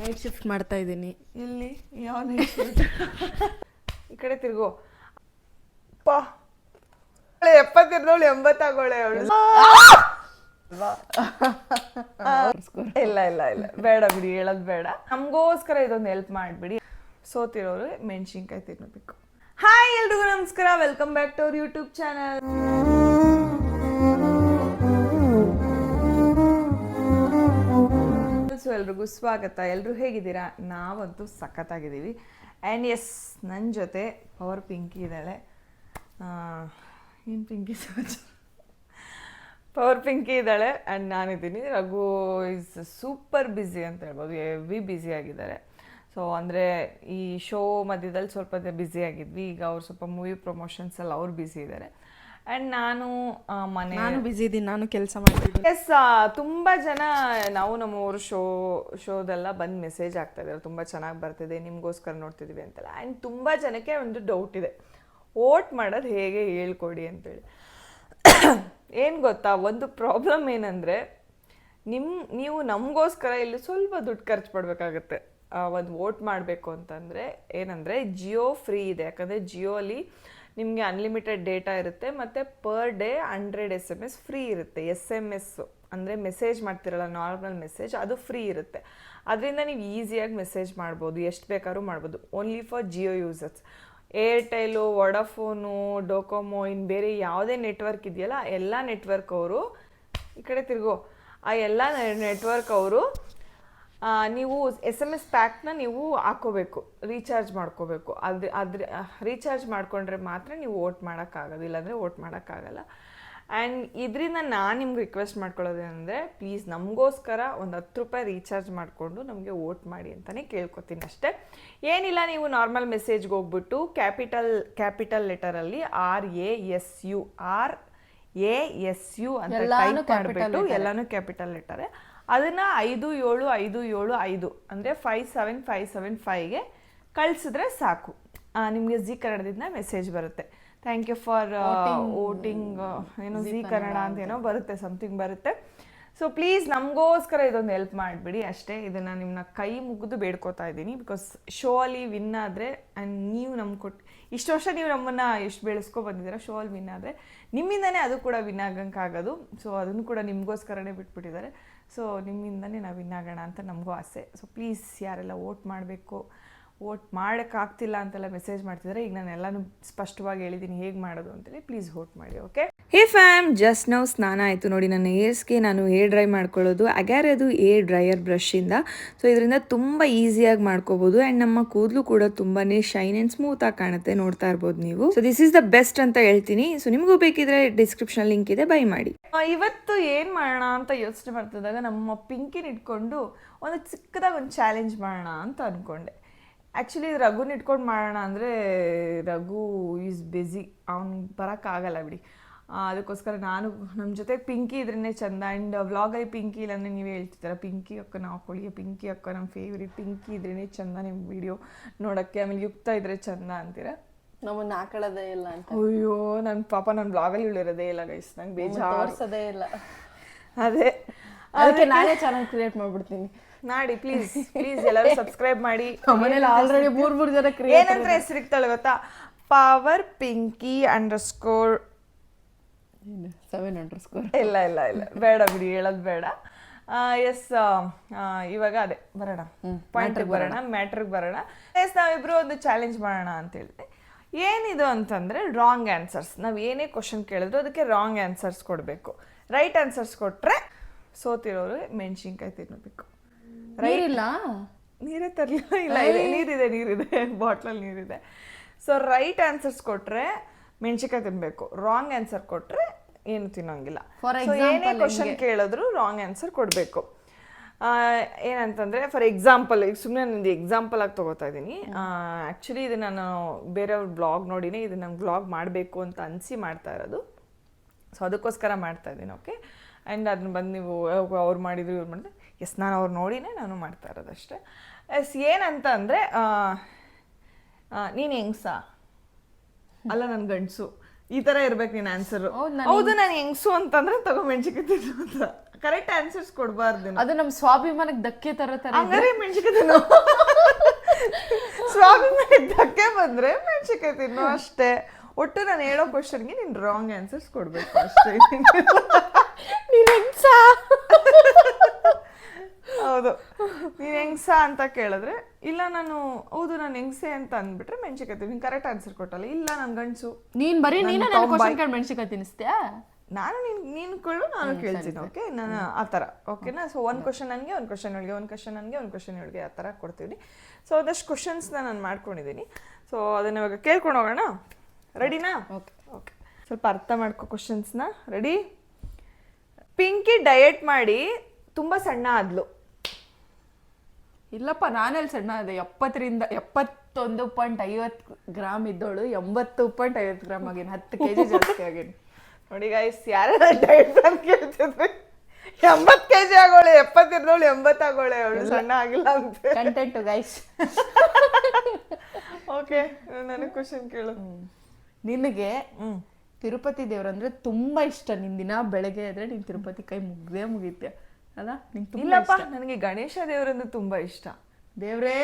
Night shift ಮಾಡ್ತಾ ಇದ್ದೀನಿ. ಎಲ್ಲಿ ಯಾವ ನೈಟ್ ಶಿಫ್ಟ್? ಈ ಕಡೆ ತಿರ್ಗೋ. ಪಾ 70 80 ಆಗೋಳೆ ಅವಳು. ಇಲ್ಲ ಇಲ್ಲ ಇಲ್ಲ ಬೇಡ ಬಿಡಿ, ಹೇಳೋದು ಬೇಡ. ನಮಗೋಸ್ಕರ ಇದೊಂದು ಹೆಲ್ಪ್ ಮಾಡಿಬಿಡಿ. ಸೋತಿರೋರು ಮೆಣಸಿನ್ಕಾಯಿ ತಿನ್ನಬೇಕು. ಹಾಯ್ ಎಲ್ರಿಗೂ ನಮಸ್ಕಾರ, welcome back to our YouTube channel. So ಎಲ್ರಿಗೂ ಸ್ವಾಗತ. ಎಲ್ಲರೂ ಹೇಗಿದ್ದೀರಾ? ನಾವಂತೂ ಸಖತ್ತಾಗಿದ್ದೀವಿ. ಆ್ಯಂಡ್ ಎಸ್, ನನ್ನ ಜೊತೆ ಪವರ್ ಪಿಂಕಿ ಇದ್ದಾಳೆ. ಏನು ಪಿಂಕಿ ಸಹಜ, ಪವರ್ ಪಿಂಕಿ ಇದ್ದಾಳೆ ಆ್ಯಂಡ್ ನಾನಿದ್ದೀನಿ. ರಘು ಈಸ್ ಸೂಪರ್ ಬ್ಯುಸಿ ಅಂತ ಹೇಳ್ಬೋದು, ಹೆವಿ ಬ್ಯುಸಿ ಆಗಿದ್ದಾರೆ. ಸೊ ಅಂದರೆ ಈ ಶೋ ಮಧ್ಯದಲ್ಲಿ ಸ್ವಲ್ಪ ಬ್ಯುಸಿ ಆಗಿದ್ವಿ. ಈಗ ಅವ್ರು ಸ್ವಲ್ಪ ಮೂವಿ ಪ್ರಮೋಷನ್ಸಲ್ಲಿ ಅವ್ರು ಬ್ಯುಸಿ ಇದ್ದಾರೆ. ಆ್ಯಂಡ್ ನಾನು ಬ್ಯುಸಿ ಇದ್ದೀನಿ, ನಾನು ಕೆಲಸ ಮಾಡ್ತಿದ್ದೀನಿ. ಎಸ್, ತುಂಬ ಜನ ನಾವು ನಮ್ಮವರು ಶೋದೆಲ್ಲ ಬಂದು ಮೆಸೇಜ್ ಆಗ್ತಾ ಇದ್ದಾರೆ, ತುಂಬ ಚೆನ್ನಾಗಿ ಬರ್ತಿದೆ, ನಿಮಗೋಸ್ಕರ ನೋಡ್ತಿದ್ದೀವಿ ಅಂತೆಲ್ಲ. ಆ್ಯಂಡ್ ತುಂಬ ಜನಕ್ಕೆ ಒಂದು ಡೌಟ್ ಇದೆ, ವೋಟ್ ಮಾಡೋದು ಹೇಗೆ ಹೇಳ್ಕೊಡಿ ಅಂತೇಳಿ. ಏನು ಗೊತ್ತಾ, ಒಂದು ಪ್ರಾಬ್ಲಮ್ ಏನಂದರೆ ನೀವು ನಮಗೋಸ್ಕರ ಇಲ್ಲಿ ಸ್ವಲ್ಪ ದುಡ್ಡು ಖರ್ಚು ಪಡಬೇಕಾಗತ್ತೆ. ಒಂದು ವೋಟ್ ಮಾಡಬೇಕು ಅಂತಂದರೆ ಏನಂದರೆ ಜಿಯೋ ಫ್ರೀ ಇದೆ. ಯಾಕಂದರೆ ಜಿಯೋಲಿ ನಿಮಗೆ ಅನ್ಲಿಮಿಟೆಡ್ ಡೇಟಾ ಇರುತ್ತೆ ಮತ್ತು ಪರ್ ಡೇ 100 SMS ಫ್ರೀ ಇರುತ್ತೆ. SMS ಅಂದರೆ ಮೆಸೇಜ್ ಮಾಡ್ತಿರಲ್ಲ, ನಾರ್ಮಲ್ ಮೆಸೇಜ್, ಅದು ಫ್ರೀ ಇರುತ್ತೆ. ಅದರಿಂದ ನೀವು ಈಸಿಯಾಗಿ ಮೆಸೇಜ್ ಮಾಡ್ಬೋದು, ಎಷ್ಟು ಬೇಕಾದ್ರೂ ಮಾಡ್ಬೋದು. Only for Jio users. Airtel, Vodafone, Docomo, ಇನ್ನು ಬೇರೆ ಯಾವುದೇ ನೆಟ್ವರ್ಕ್ ಇದೆಯಲ್ಲ, ಎಲ್ಲ ನೆಟ್ವರ್ಕ್ ಅವರು, ಈ ಕಡೆ ತಿರ್ಗೋ, ಆ ಎಲ್ಲ ನೆಟ್ವರ್ಕ್ ಅವರು ನೀವು SMS ಪ್ಯಾಕ್ನ ನೀವು ಹಾಕೋಬೇಕು, ರೀಚಾರ್ಜ್ ಮಾಡ್ಕೋಬೇಕು. ಅದ್ರ ರೀಚಾರ್ಜ್ ಮಾಡಿಕೊಂಡ್ರೆ ಮಾತ್ರ ನೀವು ವೋಟ್ ಮಾಡೋಕ್ಕಾಗೋದು, ಇಲ್ಲಾಂದರೆ ವೋಟ್ ಮಾಡೋಕ್ಕಾಗಲ್ಲ. ಆ್ಯಂಡ್ ಇದರಿಂದ ನಾನು ನಿಮ್ಗೆ ರಿಕ್ವೆಸ್ಟ್ ಮಾಡ್ಕೊಳ್ಳೋದೇನೆಂದರೆ, ಪ್ಲೀಸ್ ನಮಗೋಸ್ಕರ ಒಂದು 10 ರೂಪಾಯಿ ರೀಚಾರ್ಜ್ ಮಾಡಿಕೊಂಡು ನಮಗೆ ವೋಟ್ ಮಾಡಿ ಅಂತಲೇ ಕೇಳ್ಕೊತೀನಿ ಅಷ್ಟೇ. ಏನಿಲ್ಲ, ನೀವು ನಾರ್ಮಲ್ ಮೆಸೇಜ್ಗೆ ಹೋಗ್ಬಿಟ್ಟು ಕ್ಯಾಪಿಟಲ್ ಲೆಟರಲ್ಲಿ RASU ಅಂತ ಟೈಪ್ ಮಾಡಿಬಿಟ್ಟು, ಎಲ್ಲನೂ ಕ್ಯಾಪಿಟಲ್ ಲೆಟರೇ, ಅದನ್ನು 57575 ಅಂದರೆ 57575ಗೆ ಕಳಿಸಿದ್ರೆ ಸಾಕು. ನಿಮಗೆ ಜಿ ಕನ್ನಡದಿಂದ ಮೆಸೇಜ್ ಬರುತ್ತೆ. ಥ್ಯಾಂಕ್ ಯು ಫಾರ್ ವೋಟಿಂಗ್, ಏನೋ ಜಿ ಕನ್ನಡ ಅಂತ ಏನೋ ಬರುತ್ತೆ, ಸಮಥಿಂಗ್ ಬರುತ್ತೆ. ಸೊ ಪ್ಲೀಸ್ ನಮಗೋಸ್ಕರ ಇದೊಂದು ಹೆಲ್ಪ್ ಮಾಡಿಬಿಡಿ ಅಷ್ಟೇ. ಇದನ್ನು ನಿಮ್ಮನ್ನ ಕೈ ಮುಗಿದು ಬೇಡ್ಕೋತಾ ಇದ್ದೀನಿ. ಬಿಕಾಸ್ ಶೋ ಅಲ್ಲಿ ವಿನ್ ಆದರೆ, ಆ್ಯಂಡ್ ನೀವು ನಮ್ಗೆ ಇಷ್ಟು ವರ್ಷ ನೀವು ನಮ್ಮನ್ನು ಎಷ್ಟು ಬೆಳೆಸ್ಕೊ ಬಂದಿದ್ದೀರ, ಶೋ ಅಲ್ಲಿ ವಿನ್ ಆದರೆ ನಿಮ್ಮಿಂದನೇ ಅದು ಕೂಡ ವಿನ್ ಆಗಂಕಾಗೋದು. ಸೊ ಅದನ್ನು ಕೂಡ ನಿಮಗೋಸ್ಕರನೇ ಬಿಟ್ಬಿಟ್ಟಿದ್ದಾರೆ. ಸೊ ನಿಮ್ಮಿಂದನೇ ನಾವು ವಿನ್ ಆಗೋಣ ಅಂತ ನಮಗೂ ಆಸೆ. ಸೊ ಪ್ಲೀಸ್ ಯಾರೆಲ್ಲ ವೋಟ್ ಮಾಡಬೇಕು, ವೋಟ್ ಮಾಡೋಕ್ಕಾಗ್ತಿಲ್ಲ ಅಂತೆಲ್ಲ ಮೆಸೇಜ್ ಮಾಡ್ತಿದ್ದಾರೆ, ಈಗ ನಾನು ಎಲ್ಲನೂ ಸ್ಪಷ್ಟವಾಗಿ ಹೇಳಿದ್ದೀನಿ ಹೇಗೆ ಮಾಡೋದು ಅಂತೇಳಿ. ಪ್ಲೀಸ್ ವೋಟ್ ಮಾಡಿ, ಓಕೆ? ಹೇ ಫ್ಯಾಮ್, ಜಸ್ಟ್ ನಾವು ಸ್ನಾನ ಆಯಿತು ನೋಡಿ. ನನ್ನ ಹೇರ್ಸ್ಗೆ ನಾನು ಹೇರ್ ಡ್ರೈ ಮಾಡ್ಕೊಳ್ಳೋದು ಅಗ್ಯಾರದು ಏರ್ ಡ್ರೈಯರ್ ಬ್ರಷಿಂದ. ಸೊ ಇದರಿಂದ ತುಂಬ ಈಸಿಯಾಗಿ ಮಾಡ್ಕೋಬೋದು. ಆ್ಯಂಡ್ ನಮ್ಮ ಕೂದಲು ಕೂಡ ತುಂಬಾ ಶೈನ್ ಆ್ಯಂಡ್ ಸ್ಮೂತಾಗಿ ಕಾಣುತ್ತೆ, ನೋಡ್ತಾ ಇರ್ಬೋದು ನೀವು. So this is the best ಅಂತ ಹೇಳ್ತೀನಿ. ಸೊ ನಿಮಗೂ ಬೇಕಿದ್ರೆ ಡಿಸ್ಕ್ರಿಪ್ಷನ್ ಲಿಂಕ್ ಇದೆ, ಬೈ ಮಾಡಿ. ಇವತ್ತು ಏನು ಮಾಡೋಣ ಅಂತ ಯೋಚನೆ ಮಾಡ್ತಿದ್ದಾಗ ನಮ್ಮ ಪಿಂಕಿನ ಇಟ್ಕೊಂಡು ಒಂದು ಚಿಕ್ಕದಾಗಿ ಒಂದು ಚಾಲೆಂಜ್ ಮಾಡೋಣ ಅಂತ ಅಂದ್ಕೊಂಡೆ. ಆ್ಯಕ್ಚುಲಿ ರಘುನ ಇಟ್ಕೊಂಡು ಮಾಡೋಣ ಅಂದರೆ ರಘು ಈಸ್ ಬ್ಯುಸಿ, ಅವ್ನು ಬರೋಕ್ಕಾಗಲ್ಲ ಬಿಡಿ. ಅದಕ್ಕೋಸ್ಕರ ನಾನು ನಮ್ಮ ಜೊತೆ ಪಿಂಕಿ ಇದ್ರೇ ಚೆಂದ. ಆ್ಯಂಡ್ ವ್ಲಾಗಲ್ಲಿ ಪಿಂಕಿ ಇಲ್ಲಾಂದರೆ ನೀವು ಹೇಳ್ತಿದ್ದೀರ ಪಿಂಕಿ ಅಕ್ಕ ನಾವು ಹಾಕೊಳ್ಳಿ, ಪಿಂಕಿ ಅಕ್ಕ ನಮ್ಮ ಫೇವ್ರೇಟ್, ಪಿಂಕಿ ಇದ್ರೇ ಚೆಂದ ನಿಮ್ಮ ವಿಡಿಯೋ ನೋಡೋಕ್ಕೆ, ಆಮೇಲೆ ಯುಕ್ತ ಇದ್ರೆ ಚೆಂದ ಅಂತೀರ. ನಮ್ಮನ್ನು ಹಾಕೊಳ್ಳೋದೇ ಇಲ್ಲ ಅಂತ. ಅಯ್ಯೋ ನನ್ನ ಪಾಪ ನನ್ನ ಬ್ಲಾಗಲ್ಲಿ ಇಳಿರೋದೇ ಇಲ್ಲ ಗೈಸ್, ನಂಗೆ ಬೇಜಾರಿಸೋದೇ ಇಲ್ಲ. ಅದೇ ಅದಕ್ಕೆ ನಾನೇ ಚಾನಲ್ ಕ್ರಿಯೇಟ್ ಮಾಡ್ಬಿಡ್ತೀನಿ. ಮಾಡಿ ಪ್ಲೀಸ್ ಎಲ್ಲರೂ ಸಬ್ಸ್ಕ್ರೈಬ್ ಮಾಡಿ. ಮನೇಲಿ ಆಲ್ರೆಡಿ 3 ಜನ ಏನಂತ ಹೆಸರಿಗ್ತಾಳೆ ಗೊತ್ತಾ? ಪವರ್ ಪಿಂಕಿ _7_ ಇಲ್ಲ ಇಲ್ಲ ಇಲ್ಲ ಬೇಡ ಬಿಡಿ, ಹೇಳೋದು ಬೇಡ. ಎಸ್, ಇವಾಗ ಅದೇ ಬರೋಣ, ಪಾಯಿಂಟಿಗೆ ಬರೋಣ, ಮ್ಯಾಟ್ರಿಗೆ ಬರೋಣ. ಎಸ್, ನಾವಿಬ್ರು ಒಂದು ಚಾಲೆಂಜ್ ಮಾಡೋಣ ಅಂತ ಹೇಳಿದೆ. ಏನಿದು ಅಂತಂದರೆ ರಾಂಗ್ ಆನ್ಸರ್ಸ್. ನಾವು ಏನೇ ಕ್ವಶನ್ ಕೇಳಿದ್ರು ಅದಕ್ಕೆ ರಾಂಗ್ ಆನ್ಸರ್ಸ್ ಕೊಡಬೇಕು. ರೈಟ್ ಆನ್ಸರ್ಸ್ ಕೊಟ್ಟರೆ ಸೋತಿರೋರು ಮೆಣಸಿನ್ಕಾಯಿ ತಿನ್ನಬೇಕು. ನೀರೇ ತರಲಿಲ್ಲ, ಇಲ್ಲ ನೀರಿದೆ ಬಾಟ್ಲಲ್ಲಿ ನೀರಿದೆ. ಸೊ ರೈಟ್ ಆನ್ಸರ್ಸ್ ಕೊಟ್ಟರೆ ಮೆಣಸಿನ್ಕಾಯಿ ತಿನ್ನಬೇಕು, ರಾಂಗ್ ಆನ್ಸರ್ ಕೊಟ್ಟರೆ ಏನು ತಿನ್ನೋಂಗಿಲ್ಲ. ಸೊ ಏನೇ ಕ್ವಶನ್ ಕೇಳಿದ್ರು ರಾಂಗ್ ಆನ್ಸರ್ ಕೊಡಬೇಕು. ಏನಂತಂದರೆ ಫಾರ್ ಎಕ್ಸಾಂಪಲ್, ಈಗ ಸುಮ್ಮನೆ ನಂದು ಎಕ್ಸಾಂಪಲ್ ಆಗಿ ತೊಗೋತಾ ಇದ್ದೀನಿ. ಆ್ಯಕ್ಚುಲಿ ಇದು ನಾನು ಬೇರೆಯವ್ರ ಬ್ಲಾಗ್ ನೋಡಿನೇ ಇದು ನಂಗೆ ಬ್ಲಾಗ್ ಮಾಡಬೇಕು ಅಂತ ಅನಿಸಿ ಮಾಡ್ತಾ ಇರೋದು. ಸೊ ಅದಕ್ಕೋಸ್ಕರ ಮಾಡ್ತಾ ಇದ್ದೀನಿ, ಓಕೆ? ಆ್ಯಂಡ್ ಅದನ್ನ ಬಂದು ನೀವು ಅವ್ರು ಮಾಡಿದ್ರು ಇವ್ರು ಮಾಡಿದ್ರು, ಎಸ್ ನಾನು ಅವ್ರು ನೋಡಿನೇ ನಾನು ಮಾಡ್ತಾ ಇರೋದಷ್ಟೇ. ಎಸ್, ಏನಂತ ಅಂದರೆ ನೀನು ಹೆಂಗ್ಸ ಅಲ್ಲ ನನ್ನ ಗಂಡಸು, ಈ ಥರ ಇರ್ಬೇಕು ನೀನು ಆನ್ಸರು. ಹೌದು ನಾನು ಹೆಂಗ್ಸು ಅಂತಂದರೆ ತಗೋ ಮೆಣಸಿನ್ಕಾಯಿ ತಿನ್ನು ಅಂತ. ಕರೆಕ್ಟ್ ಆನ್ಸರ್ಸ್ ಕೊಡಬಾರ್ದು. ಅದು ನಮ್ಮ ಸ್ವಾಭಿಮಾನಕ್ಕೆ ಧಕ್ಕೆ ತರ ಹಂಗಾರೆ ಮೆಣಸಿಕಾಯಿ ತಿನ್ನು. ಸ್ವಾಭಿಮಾನಕ್ಕೆ ಧಕ್ಕೆ ಬಂದ್ರೆ ಮೆಣಸಿಕಾಯಿ ತಿನ್ನು ಅಷ್ಟೇ. ಒಟ್ಟು ನಾನು ಹೇಳೋ ಕ್ವಶನ್ಗೆ ನೀನು ರಾಂಗ್ ಆನ್ಸರ್ಸ್ ಕೊಡ್ಬೇಕು ಅಷ್ಟೇ. ಹೌದು, ನೀನು ಹೆಂಗ್ಸ ಅಂತ ಕೇಳಿದ್ರೆ ಇಲ್ಲ ನಾನು ಹೌದು ನಾನು ಹೆಂಗ್ಸೆ ಅಂತ ಅಂದ್ಬಿಟ್ರೆ ಮೆಣಸಿಕಾಯಿ ತಿನ್ನು. ಕರೆಕ್ಟ್ ಆನ್ಸರ್ ಕೊಟ್ಟಲ್ಲ. ಇಲ್ಲ ನಾನು ಗಂಡಸು. ನೀನ್ ಬರೀ ನೀನೇ ಮೆಣಸಿಕಾಯಿ ತಿನ್ನಿಸ್ತೀಯಾ? ನಾನು ನೀನು ಕೇಳು, ನಾನು ಕೇಳ್ತೀನಿ. ಓಕೆ, ನಾನು ಆ ಥರ ಓಕೆನಾ. ಸೊ ಒಂದು ಕ್ವಶನ್ ನನಗೆ, ಒಂದು ಕ್ವಶನ್ ಇವಳಿಗೆ, ಒಂದು ಕ್ವಶನ್ ನನಗೆ, ಒಂದು ಕ್ವಶನ್ ಇವಳಿಗೆ, ಆ ಥರ ಕೊಡ್ತೀವಿ. ಸೊ ಅದಷ್ಟು ಕ್ವಶನ್ಸ್ನ ನಾನು ಮಾಡ್ಕೊಂಡಿದ್ದೀನಿ. ಸೊ ಅದನ್ನ ಇವಾಗ ಕೇಳ್ಕೊಂಡು ಹೋಗೋಣ. ರೆಡಿನಾ? ಓಕೆ ಓಕೆ, ಸ್ವಲ್ಪ ಅರ್ಥ ಮಾಡ್ಕೊ ಕ್ವಶನ್ಸ್ನ. ರೆಡಿ? ಪಿಂಕಿ ಡಯಟ್ ಮಾಡಿ ತುಂಬ ಸಣ್ಣ ಆದ್ಲು. ಇಲ್ಲಪ್ಪ, ನಾನೆಲ್ಲಿ ಸಣ್ಣ ಅದೇ 71.50 ಗ್ರಾಮ್ ಇದ್ದೋಳು 80.50 ಗ್ರಾಮ್ ಆಗೇನು, 10 kg ಜಾಸ್ತಿ ಆಗೇನು. ನೋಡಿ ಗೈಸ್, ಯಾರು ಡಯಟ್ ಪ್ಲಾನ್ ಕೇಳ್ತಿದ್ವಿ 80 kg ಆಗೋಳೆ, 70 ಇರೋಳು 80 ಆಗೋಳೆ, ಅವಳು ಸಣ್ಣ ಆಗಿಲ್ಲ ಅಂತ. Content guys. ಓಕೆ, ನನಗೆ ಕ್ವಶನ್ ಕೇಳು. ನಿನಗೆ ತಿರುಪತಿ ದೇವ್ರಂದ್ರೆ ತುಂಬಾ ಇಷ್ಟ. ನಿನ್ ದಿನ ಬೆಳಗ್ಗೆ ಆದ್ರೆ ನೀನ್ ತಿರುಪತಿ ಕೈ ಮುಗಿತೆ ಅಲ್ಲ? ಇಲ್ಲಪ್ಪ, ನನಗೆ ಗಣೇಶ ದೇವರಂದ್ರೆ ತುಂಬಾ ಇಷ್ಟ. ದೇವ್ರೇ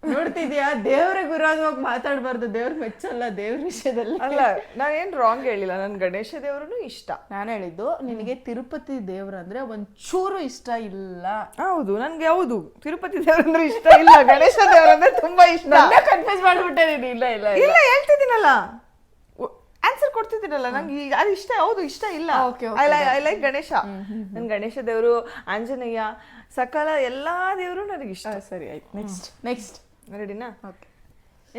ನೋಡ್ತಿದ್ಯಾ, ದೇವ್ರ ಗುರುವಾಗಿ ಹೋಗಿ ಮಾತಾಡ್ಬಾರ್ದು, ದೇವ್ರ ಮೆಚ್ಚಲ್ಲ ದೇವ್ರ ವಿಷಯದಲ್ಲಿ. ಅಲ್ಲ, ನಾನೇನ್ ರಾಂಗ್ ಹೇಳಿಲ್ಲ, ನನ್ ಗಣೇಶ ದೇವ್ರನು ಇಷ್ಟ. ನಾನು ಹೇಳಿದ್ದು ನಿನಗೆ ತಿರುಪತಿ ದೇವ್ರ ಅಂದ್ರೆ ಒಂಚೂರು ಇಷ್ಟ ಇಲ್ಲ. ಹೌದು, ನನ್ಗೆ ಹೌದು ತಿರುಪತಿ ದೇವ್ರಂದ್ರೆ ಇಷ್ಟ ಇಲ್ಲ, ಗಣೇಶ ದೇವ್ರಂದ್ರೆ ತುಂಬಾ ಇಷ್ಟ. ಕನ್ಫ್ಯೂಸ್ ಮಾಡ್ಬಿಟ್ಟೆ ನೀನು. ಇಲ್ಲ ಇಲ್ಲ ಇಲ್ಲ, ಹೇಳ್ತಿದ್ದೀನಲ್ಲ, ಆನ್ಸರ್ ಕೊಡ್ತಿದ್ದೀನಲ್ಲ. ನಂಗೆ ಅದು ಇಷ್ಟ, ಹೌದು ಇಷ್ಟ ಇಲ್ಲ. I like Ganesha. ನನ್ ಗಣೇಶ ದೇವರು, ಆಂಜನೇಯ, ಸಕಲ ಎಲ್ಲಾ ದೇವರು ನನಗೆ ಇಷ್ಟ. ಸರಿ ಆಯ್ತು, ನೆಕ್ಸ್ಟ್ ರೆಡಿನಾ? ಓಕೆ.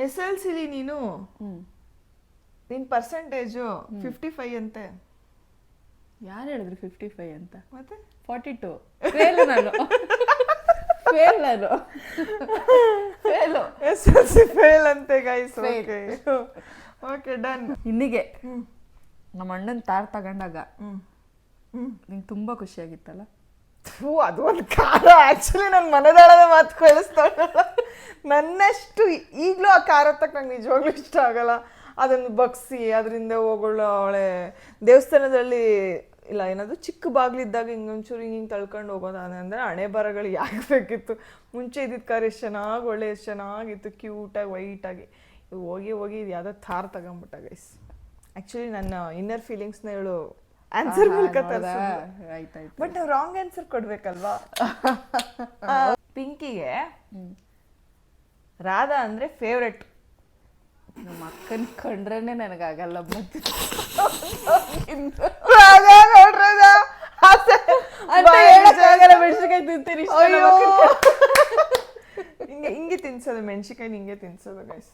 SLCಲಿ ನೀನು ನಿನ್ ಪರ್ಸೆಂಟೇಜು 55 ಅಂತೆ. ಯಾರು ಹೇಳಿದ್ರು 55 ಅಂತ? ಮತ್ತೆ 42. ಫೇಲ್ ನಾನು. SLC ಫೇಲ್ ಅಂತೆ ಗೈಸ್. Okay okay, done. ಇನ್ನಿಗೆ ನಮ್ಮ ಅಣ್ಣನ ತಾರ್ ತಗೊಂಡಾಗ ನಿಂಗೆ ತುಂಬಾ ಖುಷಿ ಆಗಿತ್ತಲ್ಲ? ಅದು ಒಂದು ಕಾರ. ಆಕ್ಚುಲಿ ನನ್ನ ಮನದಾಳದ ಮಾತು ಕಳಿಸ್ತಾಳ. ನನ್ನಷ್ಟು ಈಗಲೂ ಆ ಕಾರ ತಕ್ಕ ನಂಗೆ ನಿಜವಾಗ್ಲೂ ಇಷ್ಟ ಆಗಲ್ಲ. ಅದನ್ನು ಬಗ್ಸಿ ಅದರಿಂದ ಹೋಗೋಳೆ ದೇವಸ್ಥಾನದಲ್ಲಿ ಇಲ್ಲ ಏನದು ಚಿಕ್ಕ ಬಾಗ್ಲಿದ್ದಾಗ ಹಿಂಗೊಂಚೂರು ಹಿಂಗೆ ತಳ್ಕೊಂಡು ಹೋಗೋದು. ಅಂದರೆ ಹಣೆ ಬರಗಳು ಯಾಕೆ ಬೇಕಿತ್ತು? ಮುಂಚೆ ಇದ್ದಿದ್ದು ಕಾರ್ ಎಷ್ಟು ಚೆನ್ನಾಗಿ ಒಳ್ಳೆ ಎಷ್ಟು ಚೆನ್ನಾಗಿತ್ತು, ಕ್ಯೂಟಾಗಿ ವೈಟಾಗಿ. ಹೋಗಿ ಇದು ಯಾವುದೋ ಥಾರ್ ತಗೊಂಬಿಟ್ಟ ಗೈಸ್. ಆ್ಯಕ್ಚುಲಿ ನನ್ನ ಇನ್ನರ್ ಫೀಲಿಂಗ್ಸ್ನ ಹೇಳು ಆನ್ಸರ್ ಮೂಲಕ ಆಯ್ತಾಯ್ತು. ಬಟ್ ನಾವು ರಾಂಗ್ ಆನ್ಸರ್ ಕೊಡ್ಬೇಕಲ್ವಾ? ಪಿಂಕಿಗೆ ರಾಧಾ ಅಂದ್ರೆ ಫೇವ್ರೆಟ್. ನಮ್ಮ ಅಕ್ಕನ ಕಂಡ್ರೇನೆ ನನಗಾಗಲ್ಲ. ರಾಧಾ ನೋಡ್ರದ ಮೆಣಸಿನಕಾಯಿ ತಿಂತೀನಿ. ಹಿಂಗೆ ತಿನ್ಸೋದು ಮೆಣಸಿನಕಾಯಿ, ಹಿಂಗೆ ತಿನ್ಸೋದು guys.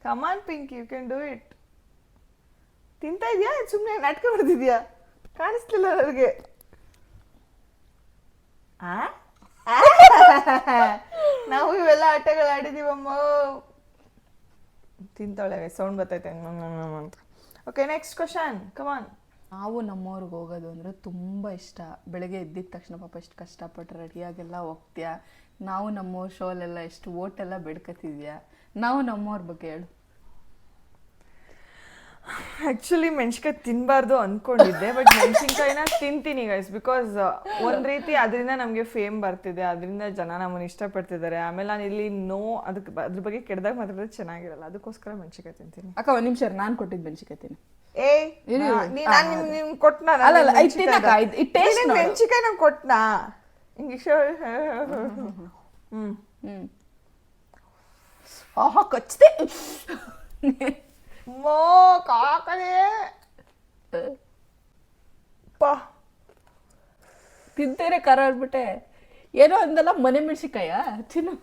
Come on Pinky, you can do it. ತಿಂತಾ ಇದೆಯಾ ಸುಮ್ಮನೆ ನಾಟಕ ಬರ್ತಿದ್ಯಾ? ಕಾಣಿಸ್ತಿಲ್ಲ ನನಗೆ. ನಾವು ಇವೆಲ್ಲ ಆಟಗಳು ಆಡಿದೀವಮ್ಮ. ತಿಂತಾಳೆ, ಸೌಂಡ್ ಬರ್ತೈತೆ ಅಂತ. ಓಕೆ, ನೆಕ್ಸ್ಟ್ ಕ್ವಶನ್, ಕಮಾನ್. ನಾವು ನಮ್ಮವ್ರಿಗೆ ಹೋಗೋದು ಅಂದರೆ ತುಂಬ ಇಷ್ಟ. ಬೆಳಗ್ಗೆ ಎದ್ದಿದ ತಕ್ಷಣ ಪಾಪ ಎಷ್ಟು ಕಷ್ಟಪಟ್ಟು ರೆಡಿಯಾಗೆಲ್ಲ ಹೋಗ್ತೀಯಾ. ನಾವು ನಮ್ಮವ್ರ ಶೋಲೆಲ್ಲ ಎಷ್ಟು ಓಟೆಲ್ಲ ಬೆಡ್ಕತಿದ್ಯಾ. ನಾವು ನಮ್ಮವ್ರ ಬಗ್ಗೆ ಹೇಳು. ಆ್ಯಕ್ಚುಲಿ ಮೆಣಸಿನ್ಕಾಯಿ ತಿನ್ನಬಾರ್ದು ಅಂದ್ಕೊಂಡಿದ್ದೆ, ಬಟ್ ಮೆಣಸಿನ್ಕಾಯಿನ ತಿಂತೀನಿ ಗೈಸ್. ಬಿಕಾಸ್ ಒಂದು ರೀತಿ ಅದರಿಂದ ನಮಗೆ ಫೇಮ್ ಬರ್ತಿದೆ, ಅದರಿಂದ ಜನ ನಮ್ಮನ್ನು ಇಷ್ಟಪಡ್ತಿದ್ದಾರೆ. ಆಮೇಲೆ ನಾನು ಇಲ್ಲಿ ಅದ್ರ ಬಗ್ಗೆ ಕೆಡ್ದಾಗ ಮಾತಾಡಿದ್ರೆ ಚೆನ್ನಾಗಿರಲ್ಲ, ಅದಕ್ಕೋಸ್ಕರ ಮೆಣಸಿನ್ಕಾಯಿ ತಿಂತೀನಿ. ಅಕ್ಕ ಒಂದು ನಿಮಿಷ, ನಾನು ಕೊಟ್ಟಿದ್ದು ಮೆಣಸಿನ್ಕಾಯಿ ತಿನ್ನಿ. ನಿಮ್ಗೆ ಕೊಟ್ನಾ? ಮೆಣಸಿನ್ಕಾಯಿ ನಂಗೆ ಕೊಟ್ನಾ? ಇಂಗ್ಲೀಷ್ ಆಹಾ ಕಚ್ಚಿದೆ. ಮೋ ಕಾಕಲೇ ತಿಂತೇನೆ ಖಾರ ಆಗ್ಬಿಟ್ಟೆ. ಏನೋ ಅಂದಲ್ಲ, ಮನೆ ಮೆಣಸಿನ್ಕಾಯ ತಿನ್ನು,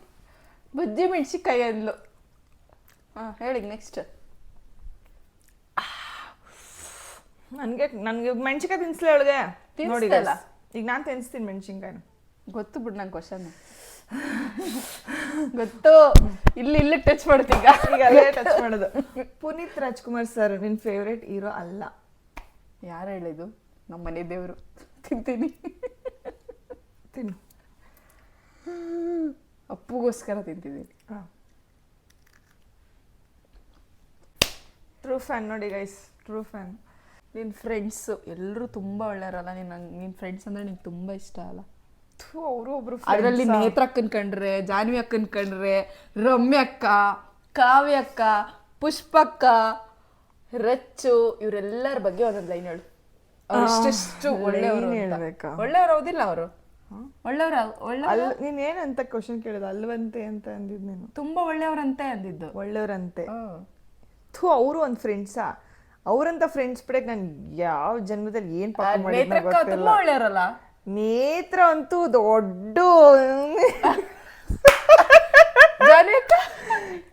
ಬಜ್ಜಿ ಮೆಣಸಿನ್ಕಾಯಿ ಅಂದ್ಲು. ಹೇಳಿ ನೆಕ್ಸ್ಟ್. ನನಗೆ ಮೆಣಸಿನ್ಕಾಯಿ ತಿನ್ಸ್ಲಿ ಅವಳಿಗೆ. ನೋಡಿ ಈಗ ನಾನು ತಿನ್ಸ್ತೀನಿ ಮೆಣಸಿನ್ಕಾಯಿನ. ಗೊತ್ತು ಬಿಡು ನಂಗೆ ಕ್ವಶನ್ ಗೊತ್ತು. ಇಲ್ಲಿ ಟಚ್ ಮಾಡ್ತೀಗ, ಈಗ ಅಲ್ಲೇ ಟಚ್ ಮಾಡೋದು. ಪುನೀತ್ ರಾಜ್ಕುಮಾರ್ ಸರ್ ನಿನ್ನ ಫೇವ್ರೇಟ್ ಹೀರೋ ಅಲ್ಲ? ಯಾರು ಹೇಳಿದ್ದು? ನಮ್ಮ ಮನೆ ದೇವರು. ತಿಂತೀನಿ, ತಿನ್ನು. ಅಪ್ಪುಗೋಸ್ಕರ ತಿಂತಿದ್ದೀನಿ. ಟ್ರೂ ಫ್ಯಾನ್ ನೋಡಿ ಗೈಸ್, ಟ್ರೂ ಫ್ಯಾನ್. ನಿನ್ನ ಫ್ರೆಂಡ್ಸು ಎಲ್ಲರೂ ತುಂಬ ಒಳ್ಳೆಯವರಲ್ಲ, ನಿನ್ನ ಫ್ರೆಂಡ್ಸ್ ಅಂದರೆ ನಿಂಗೆ ತುಂಬ ಇಷ್ಟ ಅಲ್ಲ? ಅವರು ಒಬ್ರು ಅದರಲ್ಲಿ ನೇತ್ರ ಅಕ್ಕನ್ ಕಂಡ್ರೆ, ಜಾನ್ವಿ ಅಕ್ಕನ್ ಕಂಡ್ರೆ, ರಮ್ಯ ಅಕ್ಕ, ಕಾವ್ಯ ಅಕ್ಕ, ಪುಷ್ಪಕ್ಕ, ರಚ್ಚು, ಇವರೆಲ್ಲರ ಬಗ್ಗೆ ಒಂದೊಂದು ಲೈನ್ ಹೇಳು. ಇಷ್ಟು ಒಳ್ಳೆಯವರು ಹೇಳ್ಬೇಕಾ? ಒಳ್ಳೆಯವರು ಹೌದಿಲ್ಲ ಅವರು? ಒಳ್ಳೆಯವ್ರ ಒಳ್ಳೆ ನೀನ್ ಏನಂತ ಕ್ವಶನ್ ಕೇಳಿದ? ಅಲ್ವಂತೆ ಅಂತ ಅಂದಿದ್ ನೀನು. ತುಂಬಾ ಒಳ್ಳೆಯವ್ರಂತೆ ಅಂದಿದ್ದು. ಒಳ್ಳೆಯವ್ರಂತೆ. ಅವರು ಒಂದ್ ಫ್ರೆಂಡ್ಸಾ? ಅವ್ರಂತ ಫ್ರೆಂಡ್ಸ್ ಬಿಡಕ್ ನಾನು ಯಾವ ಜನ್ಮದಲ್ಲಿ ಏನ್ ಪಾಪ ಮಾಡಿದ್ನ ಗೊತ್ತಿಲ್ಲ. ತುಂಬಾ ಒಳ್ಳೆಯವರಲ್ಲ? ನೇತ್ರ ಅಂತೂ ದೊಡ್ಡ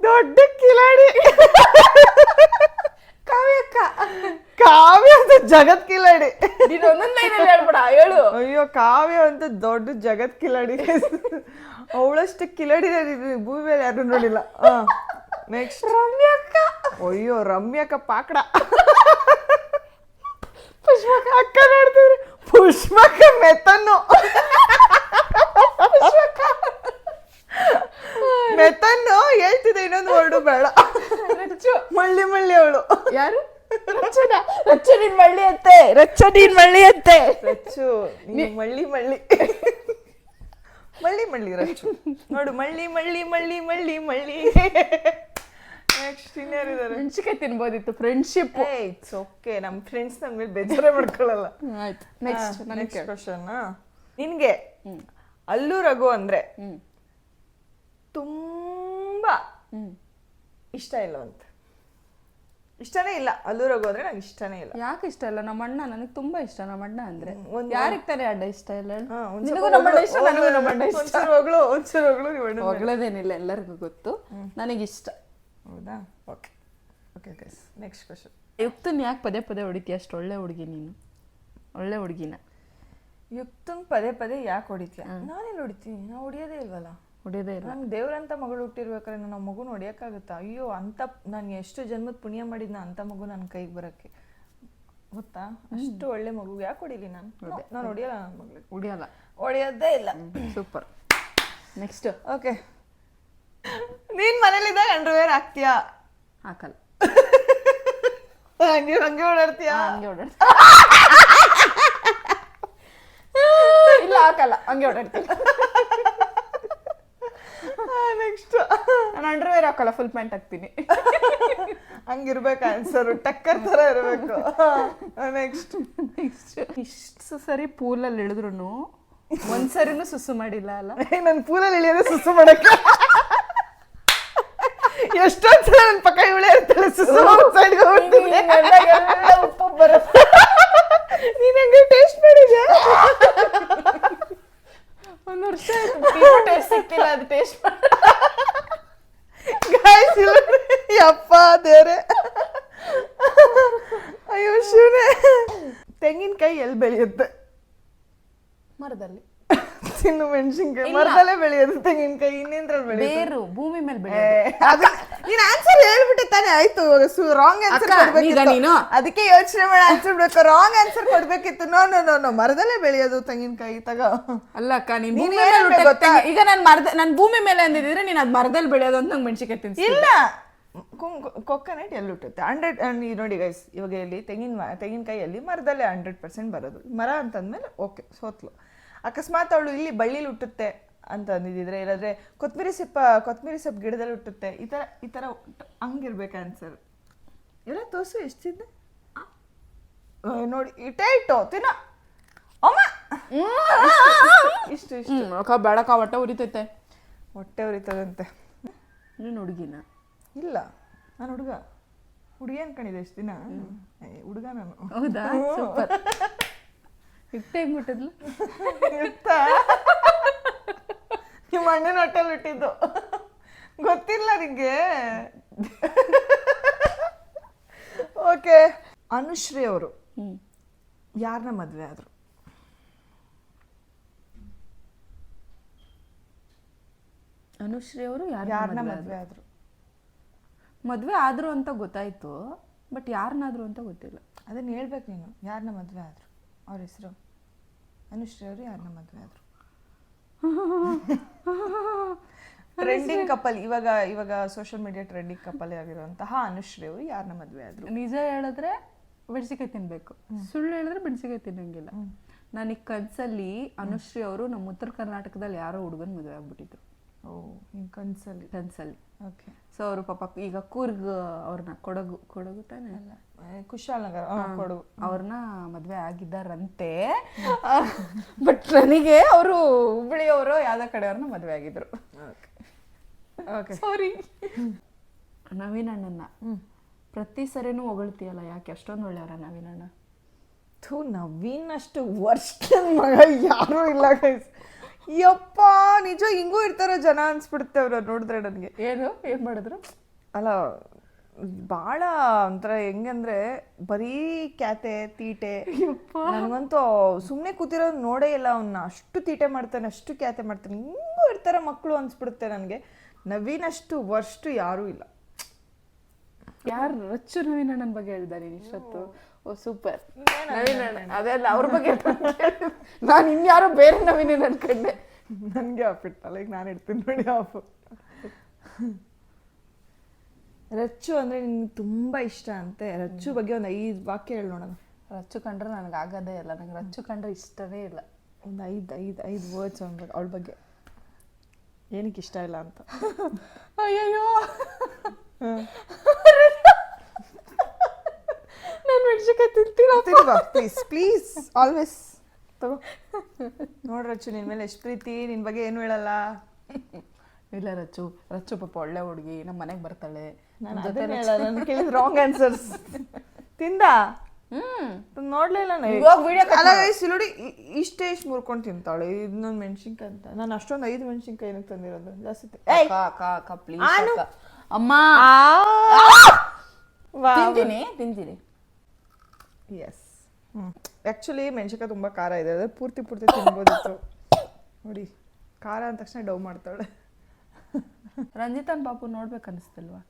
ದೊಡ್ಡ ಕಿಲಾಡಿ. ಕಾವ್ಯ ಅಂತ ಜಗತ್ ಕಿಲಾಡಿ. ಹೇಳು. ಅಯ್ಯೋ, ಕಾವ್ಯ ಅಂತ ದೊಡ್ಡ ಜಗತ್ ಕಿಲಾಡಿ. ಅವಳಷ್ಟು ಕಿಲಾಡಿ ಭೂಮಿ ಮೇಲೆ ಯಾರು ನೋಡಿಲ್ಲ. ನೆಕ್ಸ್ಟ್ ರಮ್ಯಕ್ಕ. ಅಯ್ಯೋ, ರಮ್ಯಕ್ಕ ಪಾಕಡ. ಪುಷ್ಪಕ್ಕ ಅಕ್ಕ ನೋಡ್ತಿದ್ರಿ. ಪುಷ್ಪಕ್ಕ ಮೆತ್ತನ್ನು. ಮೆತ್ತನ್ನು ಹೇಳ್ತಿದ್ದೆ, ಇನ್ನೊಂದು ವರ್ಡು ಬೇಡ. ಮಳ್ಳಿ ಮಳ್ಳಿ ಅವಳು. ಯಾರು? ರಚ್ಚು ನೀನ್ ಮಳ್ಳಿ ಅಂತೆ. ರಚ್ಚು ನೀನ್ ಮಳ್ಳಿ ಅಂತೆ. ರಚ್ಚು ಮಳ್ಳಿ ಮಳ್ಳಿ ಮಳ್ಳಿ ಮಳ್ಳಿ ರಚ್ಚು ನೋಡು. ಮಳ್ಳಿ ಮಳ್ಳಿ ಮಳ್ಳಿ ಮಳ್ಳಿ ಮಳ್ಳಿ. ನೆಕ್ಸ್ಟ್ ಇನ್ಯಾರಿದ್ದಾರೆ? ಮೆಣಸಿಕಾಯಿ ತಿನ್ಬೋದಿತ್ತು. ಫ್ರೆಂಡ್ಶಿಪ್. It's okay. ನಮ್ಮ ಫ್ರೆಂಡ್ಸ್ ನಮ್ಮ ಮೇಲೆ ಬೇಜಾರೇ ಮಾಡ್ಕೊಳ್ಳಲ್ಲ. ಆಯ್ತು, ನೆಕ್ಸ್ಟ್ ನೆಕ್ಸ್ಟ್ ಕ್ವಶನ್. ನಿನ್ಗೆ ಅಲ್ಲು ರಘು ಅಂದ್ರೆ ತುಂಬಾ ಇಷ್ಟ ಇಲ್ಲವಂತೆ. ಇಷ್ಟನೇ ಇಲ್ಲ ಅಲ್ಲು ರಘು ಅಂದ್ರೆ ನಂಗೆ ಇಷ್ಟನೇ ಇಲ್ಲ. ಯಾಕೆ ಇಷ್ಟ ಇಲ್ಲ? ನಮ್ಮ ಅಣ್ಣ ನನಗೆ ತುಂಬಾ ಇಷ್ಟ. ನಮ್ಮ ಅಣ್ಣ ಅಂದ್ರೆ ಒಂದು ಯಾರಿಗೆ ತಾನೇ ಅಡ್ಡ ಇಷ್ಟ ಇಲ್ಲ? ಒಂಚೂರು ಹೊಗಳದೇನಿಲ್ಲ, ಎಲ್ಲರಿಗೂ ಗೊತ್ತು. ನನಗಿಷ್ಟ. ಹೌದಾ? Okay okay guys, next question. ಯುಕ್ತನ್ ಯಾಕೆ ಪದೇ ಪದೇ ಹೊಡಿತೀಯ? ಅಷ್ಟು ಒಳ್ಳೆ ಹುಡುಗಿ ನೀನು, ಒಳ್ಳೆ ಹುಡುಗಿನ. ಯುಕ್ತಂಗ್ ಪದೇ ಪದೇ ಯಾಕೆ ಹೊಡಿತೀಯ? ನಾನೇನು ಹೊಡಿತೀನಿ? ನಾವು ಹೊಡಿಯೋದೇ ಇಲ್ವಲ್ಲ. ಹೊಡಿಯೋದೇ ಇಲ್ಲ. ನಮ್ಗೆ ದೇವ್ರಂತ ಮಗಳು ಹುಟ್ಟಿರ್ಬೇಕಾದ್ರೆ ನಮ್ಮ ಮಗುನ ಹೊಡಿಯೋಕ್ಕಾಗುತ್ತಾ? ಅಯ್ಯೋ, ಅಂತ ನಾನು ಎಷ್ಟು ಜನ್ಮದ ಪುಣ್ಯ ಮಾಡಿದ್ನ ಅಂತ ಮಗು ನನ್ನ ಕೈಗೆ ಬರೋಕ್ಕೆ, ಗೊತ್ತಾ? ಅಷ್ಟು ಒಳ್ಳೆ ಮಗು ಯಾಕೆ ಹೊಡಿಲಿ ನಾನು? ನಾನು ಹೊಡಿಯಲ್ಲ. ನನ್ನ ಮಗಳಿಗೆ ಹೊಡಿಯೋದೇ ಇಲ್ಲ. ಸೂಪರ್. ನೆಕ್ಸ್ಟ್. ಓಕೆ, ನೀನ್ ಮನೇಲಿದ್ದಾಗ ಅಂಡರ್ವೇರ್ ಹಾಕ್ತೀಯಾ? ಹಾಕಲ್ಲ. ಹಂಗೆ ಓಡಾಡ್ತೀಯಾ? ಹಂಗೆ ಓಡಾಡ್ತೀನಿ. ಇಲ್ಲ, ಹಾಕಲ್ಲ, ಹಂಗೆ ಓಡಾಡ್ತೀನಿ. ನೆಕ್ಸ್ಟ್. ನಾನು ಅಂಡರ್ವೇರ್ ಹಾಕಲ್ಲ, ಫುಲ್ ಪ್ಯಾಂಟ್ ಹಾಕ್ತೀನಿ. ಹಂಗಿರ್ಬೇಕು ಆನ್ಸರು, ಟಕ್ಕರ್ ತರ ಇರಬೇಕು. ನೆಕ್ಸ್ಟ್. ಇಷ್ಟು ಸರಿ ಪೂಲಲ್ಲಿ ಇಳಿದ್ರು ಒಂದ್ಸರಿನೂ ಸುಸು ಮಾಡಿಲ್ಲ ಅಲ್ಲ? ನನ್ ಪೂಲಲ್ಲಿ ಇಳಿಯೋದೇ ಸುಸು ಮಾಡಕ್ಕೆ. ಎಷ್ಟೊಂದ್ ಸಲ ನನ್ ಪಕ್ಕ ಇವಳೇ ಇರ್ತಾಳೆ ಸುಸು ಸೈಡ್ಗೆ ಹೋಗ್ತೀನಿ. ನೀನ್ ಹಂಗೆ ಟೇಸ್ಟ್ ಮಾಡಿದ್ಯಾ? ಒಂದು ವರ್ಷ ಟೇಸ್ಟ್ ಸಿಕ್ತಿಲ್ಲ, ಅದು ಟೇಸ್ಟ್ ಯಪ್ಪ ದೇವ್ರೆ. ಅಯ್ಯೋ ಶಿವನೇ. ತೆಂಗಿನಕಾಯಿ ಎಲ್ಲಿ ಬೆಳೆಯುತ್ತೆ? ಮರದಲ್ಲಿ. ತಿನ್ನು ಮೆಣಸಿನ್ಕಾಯಿ ಮರದಲ್ಲೇ ಬೆಳೆಯೋದು ತೆಂಗಿನಕಾಯಿ, ಇನ್ನೇಂದ್ರಲ್ಲಿ ಬೆಳೆಯೋದು? ಬೇರು, ಭೂಮಿ ಮೇಲೆ ಬೆಳೆಯೋದು. ನೀನ್ ಆನ್ಸರ್ ಹೇಳ್ಬಿಟ್ಟೆ ತಾನೇ. ಆಯ್ತು, ರಾಂಗ್ ಆನ್ಸರ್ ಕೊಡ್ಬೇಕಿತ್ತು. ಅದಕ್ಕೆ ಯೋಚನೆ ಮಾಡಿ ಆನ್ಸರ್ ಬಿಡ್ಬೇಕು. ರಾಂಗ್ ಆನ್ಸರ್ ಕೊಡ್ಬೇಕಿತ್ತು. ನೋ ನೋ ನೋ ನೋ, ಮರದಲ್ಲೇ ಬೆಳೆಯೋದು ತೆಂಗಿನಕಾಯಿ. ತಗ ಅಲ್ಲ ಅಕ್ಕ, ಈಗ ನಾನು ಭೂಮಿ ಮೇಲೆ ಅಂದಿದ್ರೆ ನೀನ್ ಅದ್ ಮರದಲ್ಲಿ ಬೆಳೆಯೋದು ಅಂತ ನಂಗೆ ಮೆಣಸಿನ್ಕಾಯಿ ತಿನ್ಸಿ. ಇಲ್ಲ, ಕೊಕೊನಟ್ ಎಲ್ಲಿ ಹುಟ್ಟುತ್ತೆ? 100 ನೋಡಿ ಗೈಸ್, ಇವಾಗ ಇಲ್ಲಿ ತೆಂಗಿನಕಾಯಿಯಲ್ಲಿ ಮರದಲ್ಲೇ 100% ಬರೋದು. ಮರ ಅಂತಂದ್ಮೇಲೆ ಓಕೆ, ಸೋತ್ಲು. ಅಕಸ್ಮಾತ್ ಅವಳು ಇಲ್ಲಿ ಬಳ್ಳಿಲಿ ಹುಟ್ಟುತ್ತೆ ಅಂತ ಅಂದಿದ್ರೆ, ಇಲ್ಲಾಂದ್ರೆ ಕೊತ್ತಂಬರಿ ಸೊಪ್ಪು ಗಿಡದಲ್ಲಿ ಹುಟ್ಟುತ್ತೆ, ಈ ತರ ಹಂಗಿರ್ಬೇಕು ಆನ್ಸರ್. ಎಲ್ಲ ತೋರ್ಸು ಎಷ್ಟಿದ್ದೆ ನೋಡಿ. ಇಟ್ಟೇ ಇಟ್ಟು ತಿನ್ನ ಅಮ್ಮ. ಇಷ್ಟು ಅಕ್ಕ ಬೇಡಕ್ಕ, ಹೊಟ್ಟೆ ಉರಿತೈತೆ. ಹೊಟ್ಟೆ ಉರಿತದಂತೆ. ನೀನು ಹುಡುಗಿನ? ಇಲ್ಲ, ನಾನು ಹುಡುಗಿ ಅನ್ಕೊಂಡಿದ್ದೆ ಎಷ್ಟು ದಿನ. ಹುಡುಗ ನಾನು. ಹೌದಾ? ಸೂಪರ್. ಯುಕ್ತ ಹೆಂಗ್ ಬಿಟ್ಟಿದ್ಲು? ಯುಕ್ತ ನಿಮ್ಮ ಅಣ್ಣನ ಹೊಟ್ಟೆಲ್ ಹುಟ್ಟಿದ್ದು ಗೊತ್ತಿಲ್ಲ ನಿಂಗೆ? ಓಕೆ, ಅನುಶ್ರೀ ಅವರು ಯಾರನ್ನ ಮದ್ವೆ ಆದ್ರು? ಅನುಶ್ರೀ ಅವರು ಯಾರನ್ನ ಮದ್ವೆ ಆದ್ರು? ಮದ್ವೆ ಆದ್ರು ಅಂತ ಗೊತ್ತಾಯ್ತು, ಬಟ್ ಯಾರನ್ನಾದ್ರು ಅಂತ ಗೊತ್ತಿಲ್ಲ. ಅದನ್ನ ಹೇಳ್ಬೇಕು ನೀನು. ಯಾರನ್ನ ಮದ್ವೆ ಆದ್ರು? ಅವ್ರ ಹೆಸರು ಅನುಶ್ರೀ ಅವರು ಯಾರನ್ನ ಮದ್ವೆ ಆದ್ರು? ಟ್ರೆಂಡಿಂಗ್ ಕಪಲ್, ಇವಾಗ ಸೋಷಿಯಲ್ ಮೀಡಿಯಾ ಟ್ರೆಂಡಿಂಗ್ ಕಪಲ್ ಆಗಿರುವಂತಹ ಅನುಶ್ರೀ ಅವರು ಯಾರನ್ನ ಮದ್ವೆ ಆದ್ರು? ನಿಜ ಹೇಳಿದ್ರೆ ಮೆಣಸಿಕಾಯಿ ತಿನ್ಬೇಕು. ಸುಳ್ಳು ಹೇಳಿದ್ರೆ ಮೆಣಸಿಕಾಯಿ ತಿನ್ನಂಗಿಲ್ಲ. ನನಗೆ ಕನ್ಸಲ್ಲಿ ಅನುಶ್ರೀ ಅವರು ನಮ್ಮ ಉತ್ತರ ಕರ್ನಾಟಕದಲ್ಲಿ ಯಾರೋ ಹುಡುಗನ ಮದುವೆ ಆಗ್ಬಿಟ್ಟಿದ್ರು. ಕನ್ಸಲ್ಲಿ. ಓಕೆ. ಸೊ ಅವರು ಪಾಪ ಈಗ ಕೂರ್ಗ್ ಅವ್ರನ್ನ ಕೊಡಗು ತಾನೆ ಅಲ್ಲ, ಕುಶಾಲನಗರ ಕೊಡಗು ಅವ್ರನ್ನ ಮದುವೆ ಆಗಿದ್ದಾರಂತೆ. ಬಟ್ ನನಗೆ ಅವರು ಹುಬ್ಬಳ್ಳಿಯವರು ಯಾವ್ದೋ ಕಡೆಯವ್ರನ್ನ ಮದುವೆ ಆಗಿದ್ರು. ಸಾರಿ. ನವೀನ್ ಅಣ್ಣನ ಪ್ರತಿ ಸರಿನೂ ಹೊಗಳ್ತೀಯಲ್ಲ, ಯಾಕೆ ಅಷ್ಟೊಂದು ಒಳ್ಳೆಯವರ ನವೀನ್ ಅಣ್ಣ? ನವೀನ್ ಅಷ್ಟು ವರ್ಷ ಮಗ ಯಾರು ಇಲ್ಲ ಗೈಸ್. ಯಪ್ಪ ನಿಜ ಹಿಂಗೂ ಇರ್ತಾರ ಜನ ಅನ್ಸ್ಬಿಡುತ್ತೆ ಅವ್ರು ನೋಡಿದ್ರೆ. ನನಗೆ ಏನ್ ಮಾಡಿದ್ರು ಅಲ್ಲ, ಭಾಳ ಒಂಥರ ಹೆಂಗಂದ್ರೆ ಬರೀ ಕ್ಯಾತೆ ತೀಟೆ. ನನಗಂತೂ ಸುಮ್ಮನೆ ಕೂತಿರೋದು ನೋಡೇ ಇಲ್ಲ ಅವನ್ನ. ಅಷ್ಟು ತೀಟೆ ಮಾಡ್ತಾನೆ, ಅಷ್ಟು ಕ್ಯಾತೆ ಮಾಡ್ತಾನೆ. ಹಿಂಗೂ ಇರ್ತಾರ ಮಕ್ಕಳು ಅನ್ಸ್ಬಿಡುತ್ತೆ ನನಗೆ. ನವೀನ್ ಅಷ್ಟು ವರ್ಷ ಯಾರೂ ಇಲ್ಲ. ಯಾರು ರಚ್ಚು ನವೀನ್ ಅಣ್ಣನ ಬಗ್ಗೆ ಹೇಳಿದ್ದಾರೆ ಇಷ್ಟೊತ್ತು? ಓ ಸೂಪರ್. ನವೀನ್ ಅಣ್ಣ ಅದೆಲ್ಲ ಅವ್ರ ಬಗ್ಗೆ ನಾನು ಇನ್ಯಾರೋ ಬೇರೆ ನವೀನ್ ಅನ್ಕೊಂಡೆ. ನನಗೆ ಆಫಿಟ್ಟಲ್ಲ, ಈಗ ನಾನು ಇಡ್ತೀನಿ ನೋಡಿ ಆಫ್. ರಚ್ಚು ಅಂದ್ರೆ ನಿನ್ಗೆ ತುಂಬಾ ಇಷ್ಟ ಅಂತೆ. ರಚ್ಚು ಬಗ್ಗೆ ಒಂದು 5 ವಾಕ್ಯ ಹೇಳಿ ನೋಡೋಣ. ರಚ್ಚು ಕಂಡ್ರೆ ನನಗೆ ಆಗೋದೇ ಇಲ್ಲ. ನಂಗೆ ರಚ್ಚು ಕಂಡ್ರೆ ಇಷ್ಟವೇ ಇಲ್ಲ. ಒಂದು 5 ವರ್ಡ್ಸ್ ಅನ್ಬೇಕು ಅವಳ ಬಗ್ಗೆ, ಏನಕ್ಕೆ ಇಷ್ಟ ಇಲ್ಲ ಅಂತ. ಅಯ್ಯಯ್ಯೋ, ನಾನು ಮೆಣಸಿನ್ಕಾಯಿ ತಿಂತೀರಾ? ಪ್ಲೀಸ್ ಆಲ್ವೇಸ್ ತಗೋ. ನೋಡ್ರಚ್ಚು ನಿನ್ ಮೇಲೆ ಎಷ್ಟು ಪ್ರೀತಿ, ನಿನ್ ಬಗ್ಗೆ ಏನು ಹೇಳಲ್ಲ. ಇಲ್ಲ ರಚ್ಚು ಪಾಪ ಒಳ್ಳೆ ಹುಡುಗಿ, ನಮ್ಮ ಮನೆಗೆ ಬರ್ತಾಳೆ. ನಾನು ಕೇಳಿದ ರಾಂಗ್ ಆನ್ಸರ್ಸ್. ತಿಂದ ನೋಡ್ಲಿಲ್ಲ ನೋಡಿ, ಇಷ್ಟೇ ಮುರ್ಕೊಂಡು ತಿಂತಾಳೆ. ಇದನ್ನೊಂದು ಮೆಣಸಿನ್ಕಾಯಿ ಅಂತ. ನಾನು ಅಷ್ಟೊಂದು 5 ಮೆಣಸಿನ್ಕಾಯಿ ಏನಕ್ಕೆ ತಂದಿರೋದು ಜಾಸ್ತಿ. ಅಮ್ಮ ತಿಂತೀನಿ. ಎಸ್. ಆ್ಯಕ್ಚುಲಿ ಮೆಣಸಿನ್ಕಾಯಿ ತುಂಬ ಖಾರ ಇದೆ, ಅದು ಪೂರ್ತಿ ತಿನ್ಬೋದಿತ್ತು. ನೋಡಿ, ಖಾರ ಅಂದ ತಕ್ಷಣ ಡವ್ ಮಾಡ್ತಾಳೆ. ರಂಜಿತನ್ ಪಾಪು ನೋಡ್ಬೇಕು ಅನಿಸ್ತಿಲ್ವಾ?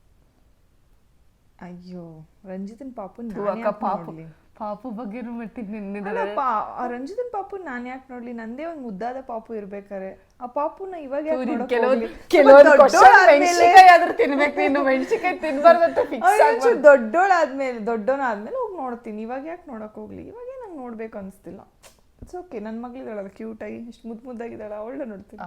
ಅಯ್ಯೋ, ರಂಜಿತನ್ ಪಾಪು ಪಾಪು ಬಗ್ಗೆನೂ ರಂಜಿತನ್ ಪಾಪು ನಾನು ಯಾಕೆ ನೋಡ್ಲಿ? ನಂದೇ ಒಂದು ಮುದ್ದಾದ ಪಾಪು ಇರ್ಬೇಕಾರೆ ಆ ಪಾಪುನ ಇವಾಗ ದೊಡ್ಡೋನಾದ್ಮೇಲೆ ಹೋಗಿ ನೋಡ್ತೀನಿ. ಇವಾಗ ಯಾಕೆ ನೋಡಕ್ ಹೋಗ್ಲಿ? ಇವಾಗೇ ನಂಗೆ ನೋಡ್ಬೇಕು ಅನಿಸ್ತಿಲ್ಲ. It's okay. ನನ್ನ ಮಗಳಿದ್ದಾಳಲ್ಲ, ಕ್ಯೂಟ್ ಆಗಿ ಇಷ್ಟು ಮುದ್ದಾಗಿದ್ದಾಳ, ಅವಳ ನೋಡ್ತೀನಿ.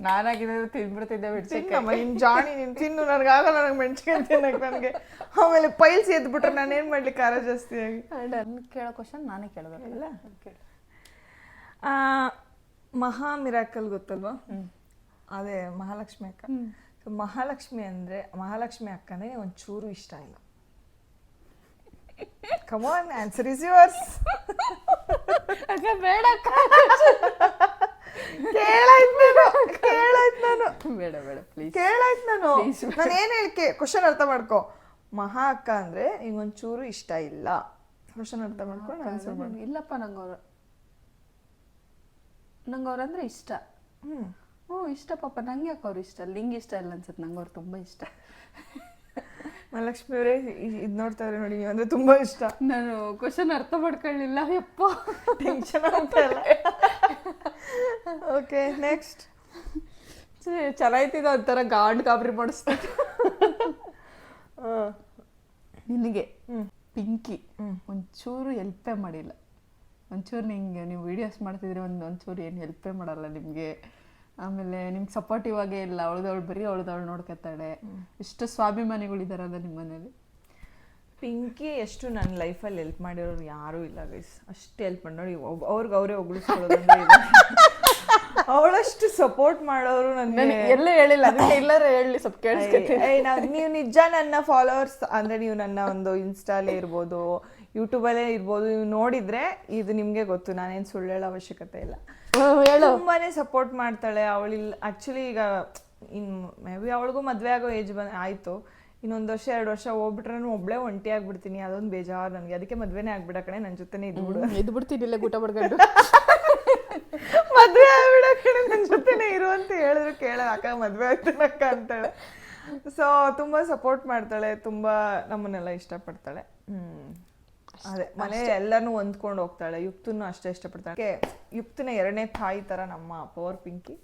ನಾನಾಗಿದ್ರೆ ತಿನ್ಬಿಡ್ತಿದ್ದೆ ಮೆಣಸಿನ್ಕಾಯಿ. ನಿನ್ ಜಾಣಿ, ನೀನು ತಿನ್ನು. ನನಗಾಗಲ್ಲ, ನನಗೆ ಮೆಣಸಿನ್ಕಾಯಿ ತಿನ್ನಕ್ಕೆ. ನನಗೆ ಆಮೇಲೆ ಪೈಲ್ಸ್ ಎದ್ಬಿಟ್ರೆ ನಾನು ಏನು ಮಾಡ್ಲಿ ಖಾರ ಜಾಸ್ತಿ ಆಗಿ. ಕೇಳೋ ಕ್ವಶನ್ ನಾನೇ ಕೇಳಬೇಕಲ್ಲ. ಮಹಾ ಮಿರಾಕಲ್ ಗೊತ್ತಲ್ವಾ? ಅದೇ ಮಹಾಲಕ್ಷ್ಮಿ ಅಕ್ಕ. ಮಹಾಲಕ್ಷ್ಮಿ ಅಕ್ಕ ಅಂದ್ರೆ ಒಂಚೂರು ಇಷ್ಟ ಇಲ್ಲ. Come on, answer is yours. ಬೇಡ ನಾನು ಏನ್ ಹೇಳಿಕೆ ಕ್ವಶನ್ ಅರ್ಥ ಮಾಡ್ಕೊ. ಮಹಾ ಅಕ್ಕ ಅಂದ್ರೆ ಈಗ ಒಂಚೂರು ಇಷ್ಟ ಇಲ್ಲ. ಕ್ವಶನ್ ಅರ್ಥ ಮಾಡ್ಕೊಂಡು ಆನ್ಸರ್ ಮಾಡಿ. ಇಲ್ಲಪ್ಪ, ನಂಗೆ ಅವ್ರಂದ್ರೆ ಇಷ್ಟ. ಇಷ್ಟ ಪಾಪ. ನಂಗೆ ಯಾಕೆ ಅವ್ರು ಇಷ್ಟ? ನಿಂಗೆ ಇಷ್ಟ ಇಲ್ಲ ಅನ್ಸುತ್ತೆ. ನಂಗೆ ಅವ್ರು ತುಂಬಾ ಇಷ್ಟ. ಮಹಾಲಕ್ಷ್ಮಿ ಅವರೇ ಇದು ನೋಡ್ತಾ ಇದ್ರೆ ನೋಡಿ, ನೀವು ಅಂದ್ರೆ ತುಂಬಾ ಇಷ್ಟ. ನಾನು ಕ್ವಶನ್ ಅರ್ಥ ಮಾಡ್ಕೊಳ್ಳಿಲ್ಲ. ಯಪ್ಪ, ಟೆನ್ಷನ್ ಅಂತ ಇಲ್ಲ. Okay, next. ಚೆನ್ನಾಯ್ತಿದ ಒಂಥರ ಗಾಂಡ್ ಕಾಬ್ರಿ ಮಾಡಿಸ್ತಾರೆ. ನಿನಗೆ ಪಿಂಕಿ ಒಂಚೂರು ಹೆಲ್ಪೇ ಮಾಡಿಲ್ಲ. ಒಂಚೂರು ನಿಂಗೆ ನೀವು ವಿಡಿಯೋಸ್ ಮಾಡ್ತಿದ್ರೆ ಒಂಚೂರು ಏನು ಹೆಲ್ಪೇ ಮಾಡಲ್ಲ ನಿಮಗೆ. ಆಮೇಲೆ ನಿಮ್ಗೆ ಸಪೋರ್ಟಿವ್ ಆಗೇ ಇಲ್ಲ. ಅವಳದವಳು ಬರೀ ಅವಳದವಳು ನೋಡ್ಕೊತಾಳೆ. ಇಷ್ಟು ಸ್ವಾಭಿಮಾನಿಗಳಿದಾರಲ್ಲ ನಿಮ್ಮ ಮನೇಲಿ. ಪಿಂಕಿ ಎಷ್ಟು ನನ್ನ ಲೈಫಲ್ಲಿ ಹೆಲ್ಪ್ ಮಾಡಿರೋರು ಯಾರೂ ಇಲ್ಲ ಗೈಸ್. ಅಷ್ಟು ಹೆಲ್ಪ್ ಮಾಡಿ ನೋಡಿ, ಅವ್ರಿಗೆ ಅವರೇ ಹೊಗಳಿಸ್ಕೊಳ್ಳೋದಂದ್ರೆ ಅವಳಷ್ಟು ಸಪೋರ್ಟ್ ಮಾಡೋರು ನನಗೆ ಎಲ್ಲ ಹೇಳಿಲ್ಲ. ಅದಕ್ಕೆ ಎಲ್ಲರೂ ಹೇಳಿ ಸ್ವಲ್ಪ ಕೇಳಿಸ್ಕೊತೀನಿ. ನೀವು ನಿಜ ನನ್ನ ಫಾಲೋವರ್ಸ್ ಅಂದರೆ ನೀವು ನನ್ನ ಒಂದು ಇನ್ಸ್ಟಾಲೇ ಇರ್ಬೋದು, ಯೂಟ್ಯೂಬಲ್ಲೇ ಇರ್ಬೋದು, ನೀವು ನೋಡಿದರೆ ಇದು ನಿಮಗೆ ಗೊತ್ತು. ನಾನೇನು ಸುಳ್ಳು ಹೇಳೋ ಅವಶ್ಯಕತೆ ಇಲ್ಲ. ತುಂಬಾನೇ ಸಪೋರ್ಟ್ ಮಾಡ್ತಾಳೆ. ಅವಳಿಲ್ಲ ಆ್ಯಕ್ಚುಲಿ ಈಗ ಮೇ ಬಿ ಅವಳಿಗೂ ಮದುವೆ ಆಗೋ ಏಜ್ ಆಯಿತು. ಇನ್ನೊಂದು ವರ್ಷ 2 ವರ್ಷ ಹೋಗ್ಬಿಟ್ರೆ ನಾನು ಒಬ್ಬಳೇ ಒಂಟಿ ಆಗ್ಬಿಡ್ತೀನಿ. ಅದೊಂದು ಬೇಜಾರು ನನಗೆ. ಅದಕ್ಕೆ ಮದುವೆನೇ ಆಗ್ಬಿಡ ಕಣೆ, ನನ್ನ ಜೊತೆನೇ ಇದ್ಬಿಡ್ತೀನಿ ಊಟ ಪಡ್ಕೊಂಡು. ಮದುವೆ ಆಗ್ಬಿಡ ಕಣೆ, ನನ್ನ ಜೊತೆನೇ ಇರು ಅಂತ ಹೇಳಿದ್ರು ಕೇಳ. ಅಕ್ಕ ಮದುವೆ ಆಗ್ತೀನಕ್ಕ ಅಂತಾಳೆ. ಸೊ ತುಂಬ ಸಪೋರ್ಟ್ ಮಾಡ್ತಾಳೆ, ತುಂಬ ನಮ್ಮನ್ನೆಲ್ಲ ಇಷ್ಟಪಡ್ತಾಳೆ. ಅದೇ ಮನೆ ಎಲ್ಲಾನು ಹೊಂದ್ಕೊಂಡು ಹೋಗ್ತಾಳೆ. ಯುಕ್ತನ್ನು ಅಷ್ಟೇ ಇಷ್ಟಪಡ್ತಾಳೆ. ಯುಕ್ತನ 2ನೇ ತಾಯಿ ಥರ ನಮ್ಮ ಪವರ್ ಪಿಂಕಿ.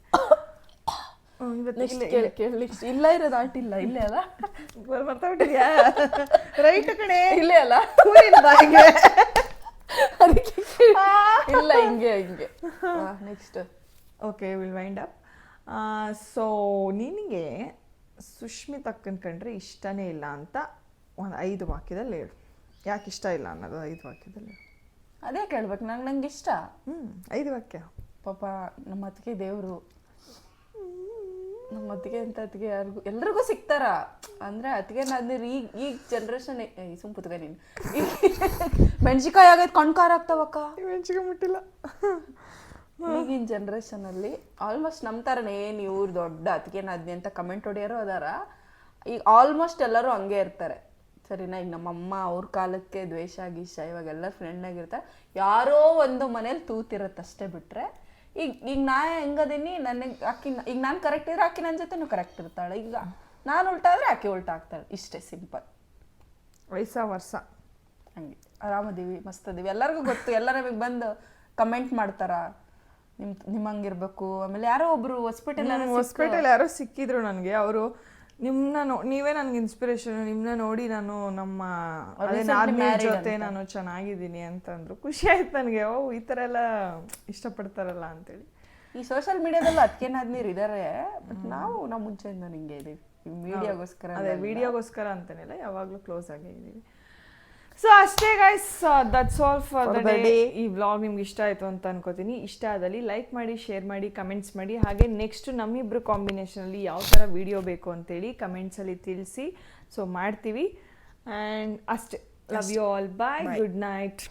ನೆಕ್ಸ್ಟ್ ಕೇಳಿ ನೆಕ್ಸ್ಟ್ ಇಲ್ಲ ಇರೋದು ಆಟ ಇಲ್ಲ ಇಲ್ಲೇ ಅಲ್ಲ ಬರ್ತಾಬಿಟ್ಟಿದ್ಯಾ ರೈಟ್ ಕಣೆ ಇಲ್ಲೇ ಅಲ್ಲ ಹಾಗೆ ಅದಕ್ಕೆ ಇಲ್ಲ ಹಿಂಗೆ ಹಿಂಗೆ next okay will wind up so ನಿನಗೆ ಸುಷ್ಮಿತ್ ಅಕ್ಕನ್ ಕಂಡ್ರೆ ಇಷ್ಟನೇ ಇಲ್ಲ ಅಂತ ಒಂದು 5 ವಾಕ್ಯದಲ್ಲಿ ಹೇಳು ಯಾಕೆ ಇಷ್ಟ ಇಲ್ಲ ಅನ್ನೋದು 5 ವಾಕ್ಯದಲ್ಲಿ ಹೇಳು. ಅದೇ ಕೇಳ್ಬೇಕು ನಂಗೆ ಇಷ್ಟ 5 ವಾಕ್ಯ. ಪಾಪ ನಮ್ಮ ಅತ್ತಿಗೆ ದೇವರು, ನಮ್ಮ ಅತ್ತಿಗೆ ಅಂತ ಅತ್ತಿಗೆ ಯಾರಿಗೂ ಎಲ್ರಿಗೂ ಸಿಗ್ತಾರ ಅಂದ್ರೆ ಅತ್ತಿಗೆ ನಾದ್ನೀರು ಈಗ ಜನ್ರೇಷನ್ ಸುಂಪುತ್ಗ ನೀನು ಮೆಣಸಿಕಾಯಿ ಆಗೈತೆ ಕಣ್ಕಾರ ಆಗ್ತಾವಕ್ಕ ಮೆಣಸಿಗೆ ಮುಟ್ಟಿಲ್ಲ. ಈಗಿನ ಜನ್ರೇಷನಲ್ಲಿ ಆಲ್ಮೋಸ್ಟ್ ನಮ್ಮ ಥರನೇ ಏನು ಇವ್ರು ದೊಡ್ಡ ಅತ್ತಿಗೆ ನಾದ್ನಿ ಅಂತ ಕಮೆಂಟ್ ಹೊಡೆಯೋರು ಅದಾರ. ಈಗ ಆಲ್ಮೋಸ್ಟ್ ಎಲ್ಲರೂ ಹಂಗೆ ಇರ್ತಾರೆ ಸರಿನಾ. ಈಗ ನಮ್ಮಮ್ಮ ಅವ್ರ ಕಾಲಕ್ಕೆ ದ್ವೇಷ ಗೀಷ ಇವಾಗ ಎಲ್ಲ ಫ್ರೆಂಡ್ ಆಗಿರ್ತಾರೆ. ಯಾರೋ ಒಂದು ಮನೇಲಿ ತೂತಿರತ್ತೆ ಅಷ್ಟೇ ಬಿಟ್ರೆ ಈಗ ನಾ ಹೆಂಗದೀನಿ ನನಗೆ ಆಕಿ ಈಗ ನಾನು ಕರೆಕ್ಟ್ ಇದ್ರೆ ಆಕಿ ನನ್ನ ಜೊತೆನೂ ಕರೆಕ್ಟ್ ಇರ್ತಾಳೆ. ಈಗ ನಾನು ಉಲ್ಟಾ ಆದರೆ ಆಕೆ ಉಲ್ಟಾ ಆಗ್ತಾಳೆ. ಇಷ್ಟೇ ಸಿಂಪಲ್. ವಯಸ್ಸ ವರ್ಷ ಹಂಗೆ ಆರಾಮದೀವಿ ಮಸ್ತದೀವಿ ಎಲ್ಲರಿಗೂ ಗೊತ್ತು. ಎಲ್ಲ ನಮಗೆ ಬಂದು ಕಮೆಂಟ್ ಮಾಡ್ತಾರ ನಿಮ್ಮಂಗಿರ್ಬೇಕು. ಆಮೇಲೆ ಯಾರೋ ಒಬ್ರು ಹಾಸ್ಪಿಟಲ್ ಯಾರೋ ಸಿಕ್ಕಿದ್ರು ನನಗೆ. ಅವರು ನೀವೇ ನನಗೆ ಇನ್ಸ್ಪಿರೇಷನ್, ನಿಮ್ಮನ್ನ ನೋಡಿ ನಾನು ನಮ್ಮ ಜೊತೆ ನಾನು ಚೆನ್ನಾಗಿದ್ದೀನಿ ಅಂತಂದ್ರು. ಖುಷಿ ಆಯ್ತು ನನಗೆ. ಈ ಥರ ಎಲ್ಲ ಇಷ್ಟಪಡ್ತಾರಲ್ಲ ಅಂತೇಳಿ. ಈ ಸೋಷಿಯಲ್ ಮೀಡಿಯಾದಲ್ಲಿ ಅದಕ್ಕೆ ನಾದ್ನೀರು ಇದಾರೆ. ಬಟ್ ನಾವು ಮುಂಚೆಯಿಂದ ಹಿಂಗೆ ಇದೀವಿ ಮೀಡಿಯಾಗೋಸ್ಕರ. ಅದೇ ವಿಡಿಯೋಗೋಸ್ಕರ ಅಂತಾನೆಲ್ಲ ಯಾವಾಗಲೂ ಕ್ಲೋಸ್ ಆಗೇ ಇದ್ದೀವಿ. ಸೊ ಅಷ್ಟೇ guys, that's all for the day. ಈ ವ್ಲಾಗ್ ನಿಮ್ಗೆ ಇಷ್ಟ ಆಯಿತು ಅಂತ ಅನ್ಕೋತೀನಿ. ಇಷ್ಟ ಆದಲ್ಲಿ ಲೈಕ್ ಮಾಡಿ, ಶೇರ್ ಮಾಡಿ, ಕಮೆಂಟ್ಸ್ ಮಾಡಿ. ಹಾಗೆ ನೆಕ್ಸ್ಟ್ ನಮ್ಮಿಬ್ರು ಕಾಂಬಿನೇಷನಲ್ಲಿ ಯಾವ ಥರ ವಿಡಿಯೋ ಬೇಕು ಅಂತೇಳಿ ಕಮೆಂಟ್ಸಲ್ಲಿ ತಿಳಿಸಿ. ಸೊ ಮಾಡ್ತೀವಿ. ಆ್ಯಂಡ್ ಅಷ್ಟೇ. Love you all. Bye. Good night.